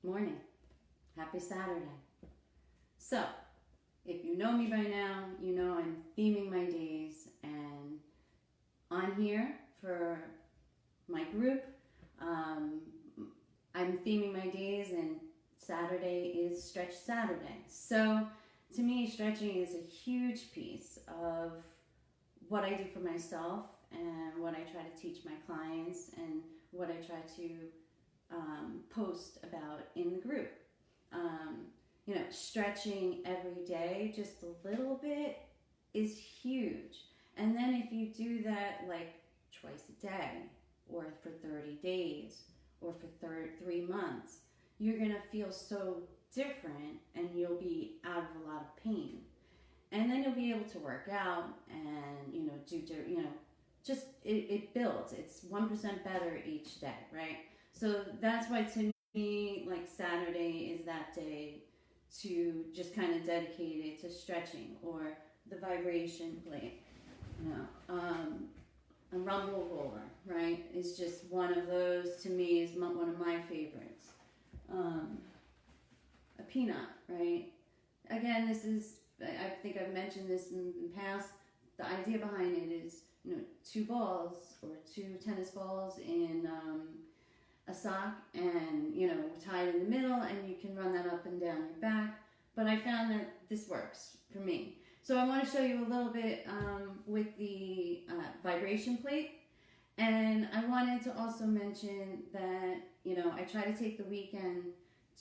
Morning. Happy Saturday. So, if you know me by now, you know I'm theming my days, and on here for my group, I'm theming my days, and Saturday is Stretch Saturday. So, to me, stretching is a huge piece of what I do for myself and what I try to teach my clients and what I try to post about in the group. Stretching every day, just a little bit, is huge. And then if you do that like twice a day, or for 30 days, or for 3 months, you're gonna feel so different, and you'll be out of a lot of pain. And then you'll be able to work out and it builds. It's 1% better each day, right? So that's why, to me, like, Saturday is that day to just kind of dedicate it to stretching, or the vibration plate. A rumble roller, right, is just one of those. To me, is one of my favorites. A peanut, right? Again, this is, I think I've mentioned this in the past. The idea behind it is, 2 balls or 2 tennis balls in a sock, and tied in the middle, and you can run that up and down your back. But I found that this works for me. So I want to show you a little bit with the vibration plate. And I wanted to also mention that, I try to take the weekend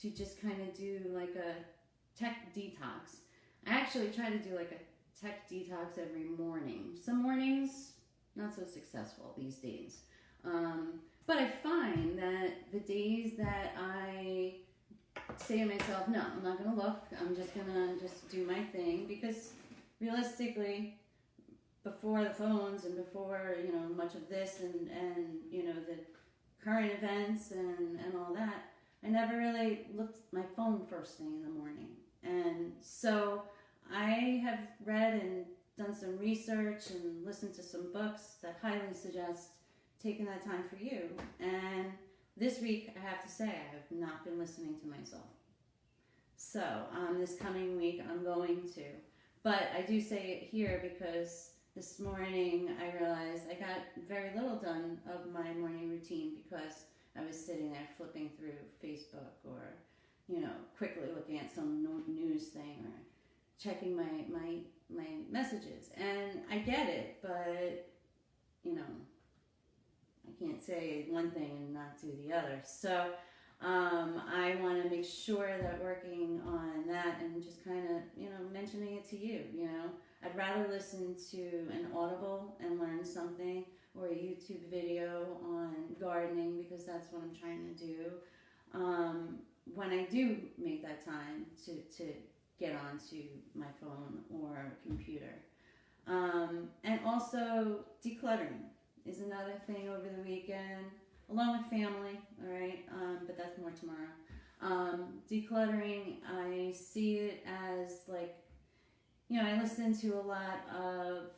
to just kind of do like a tech detox. I actually try to do like a tech detox every morning. Some mornings, not so successful these days. But I find that the days that I say to myself, no, I'm not going to look, I'm just going to do my thing, because realistically, before the phones and before, much of this and the current events and all that, I never really looked at my phone first thing in the morning. And so I have read and done some research and listened to some books that highly suggest taking that time for you. And this week, I have to say, I have not been listening to myself. So this coming week, I'm going to. But I do say it here because this morning I realized I got very little done of my morning routine, because I was sitting there flipping through Facebook, or quickly looking at some news thing, or checking my messages. And I get it, but I can't say one thing and not do the other. So I want to make sure that working on that, and just kind of mentioning it to you. I'd rather listen to an Audible and learn something, or a YouTube video on gardening, because that's what I'm trying to do. When I do make that time to get onto my phone or computer. And also decluttering is another thing over the weekend, along with family, all right? But that's more tomorrow. Decluttering, I see it as like, I listen to a lot of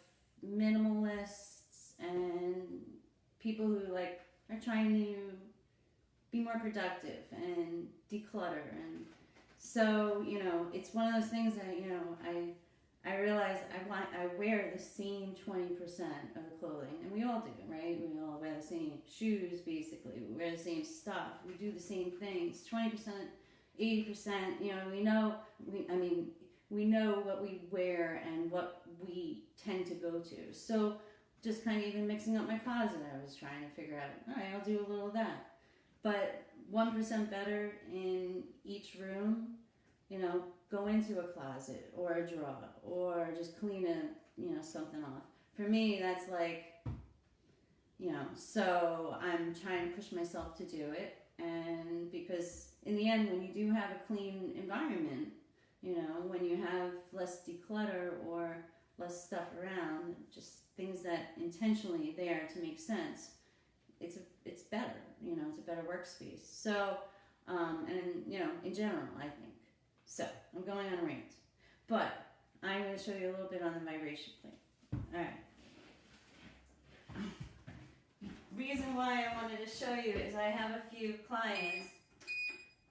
minimalists and people who are trying to be more productive and declutter. And so, it's one of those things that, I realize I wear the same 20% of the clothing, and we all do, right? We all wear the same shoes, basically. We wear the same stuff. We do the same things. 20%, 80%. We know what we wear and what we tend to go to. So, just kind of even mixing up my closet, I was trying to figure out. All right, I'll do a little of that. But 1% better in each room. Go into a closet or a drawer, or just clean something off. For me, that's like, so I'm trying to push myself to do it. And because in the end, when you do have a clean environment, when you have less declutter or less stuff around, just things that intentionally there to make sense, it's better. It's a better workspace. So, in general, I think. So, I'm going on a rant. But I'm going to show you a little bit on the vibration plate. Alright. Reason why I wanted to show you is I have a few clients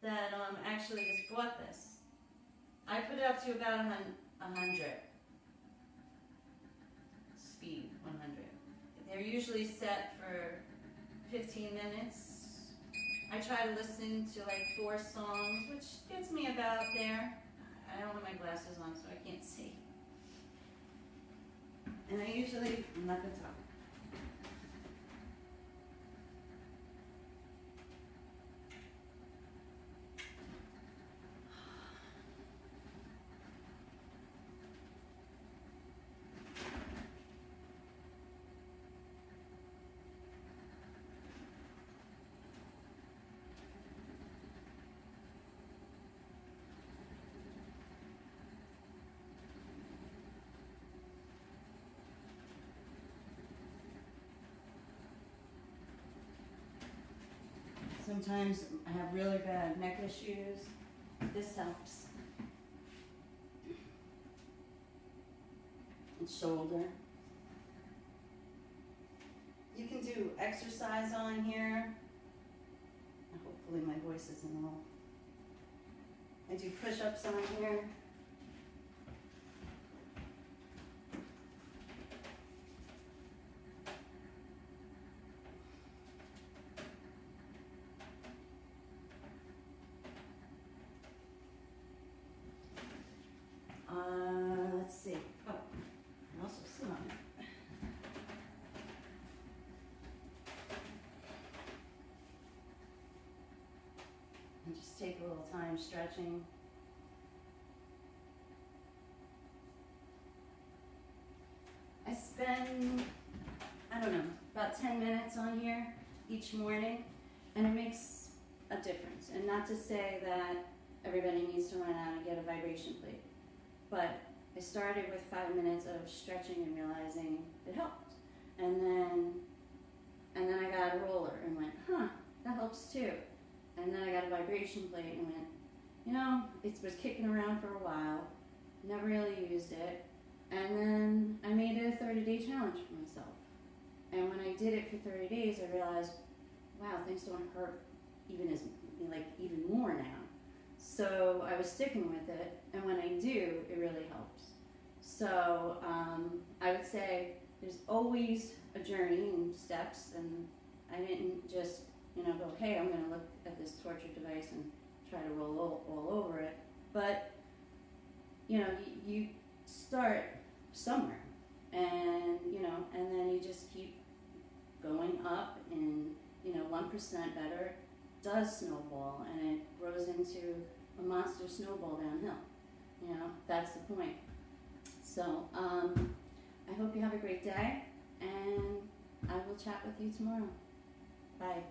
that actually just bought this. I put it up to about 100. Speed 100. They're usually set for 15 minutes. I try to listen to like 4 songs, which gets me about there. I don't have my glasses on, so I can't see. And I'm not going to talk. Sometimes I have really bad neck issues. This helps. And shoulder. You can do exercise on here. Hopefully my voice isn't all. I do push-ups on here. Let's see. Oh, I also sit on it. And just take a little time stretching. I spend, I don't know, about 10 minutes on here each morning, and it makes a difference. And not to say that everybody needs to run out and get a vibration plate, but I started with 5 minutes of stretching and realizing it helped. And then I got a roller and went, that helps too. And then I got a vibration plate and went, it was kicking around for a while, never really used it. And then I made it a 30-day challenge for myself. And when I did it for 30 days, I realized, wow, things don't hurt even more now. So I was sticking with it, and when I do, it really helps. So I would say there's always a journey and steps, and I didn't just go, hey, I'm going to look at this torture device and try to roll all over it. But you start somewhere, and then you just keep going up, and 1% better does snowball, and it grows into a monster snowball downhill. That's the point. So I hope you have a great day, and I will chat with you tomorrow. Bye.